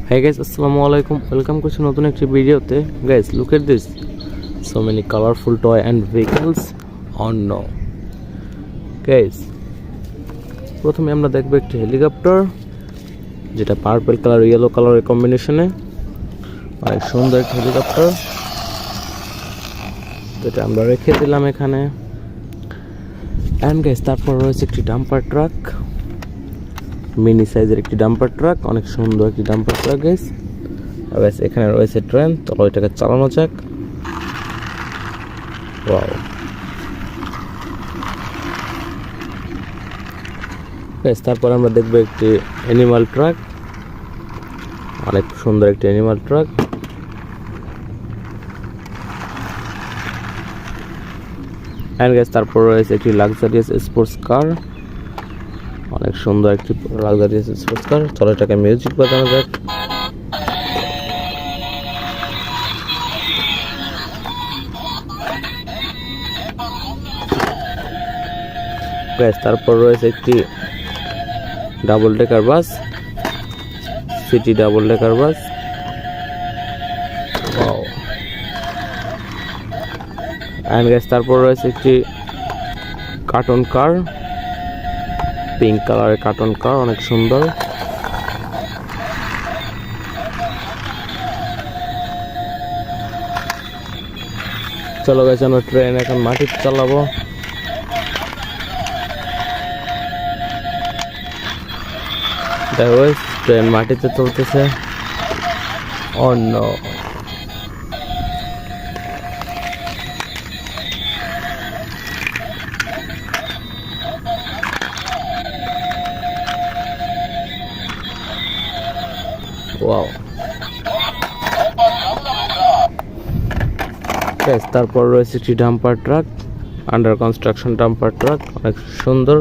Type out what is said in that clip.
Hey guys, assalamu alaikum. Welcome to নতুন একটি ভিডিওতে. Guys, look at this. So many colorful toy and vehicles. Oh no. Guys, প্রথমে আমরা দেখব একটি হেলিকপ্টার যেটা পার্পল কালার ইয়েলো কালারের কম্বিনেশনে। অনেক সুন্দর একটা হেলিকপ্টার যেটা আমরা রেখে দিলাম এখানে। And guys, তারপর রয়েছে একটি ডাম্পার ট্রাক, মিনি সাইজের একটি ডাম্পার ট্রাক, অনেক সুন্দর একটি ডাম্পার ট্রাক গাইস। আর গাইস এখানে রয়েছে ট্রেন, চলো এটাকে চালানো যাক। ওয়াও গাইস, তারপর আমরা দেখব একটি অ্যানিমাল ট্রাক, অনেক সুন্দর একটি অ্যানিমাল ট্রাক। এন্ড গাইস তারপর রয়েছে একটি লাক্সারিয়াস স্পোর্টস কার, অনেক সুন্দর একটি লাক্সারিয়াস স্পোর্টস কার। চলো এটাকে মিউজিক বাজানো যাক। গাইস তারপর রয়েছে একটি double decker bus, city double decker bus. Wow. And guys তারপর রয়েছে একটি কার্টুন কার, পিঙ্ক কালারের কার্টুন কার, অনেক সুন্দর। চলো গাইস আমরা ট্রেন এখন মাটিতে চালাবো। দেখো ট্রেন মাটিতে চলতেছে। Oh no. ওয়াও গাইস তারপর রয়েছে একটি dumper truck, under construction dumper truck, অনেক সুন্দর।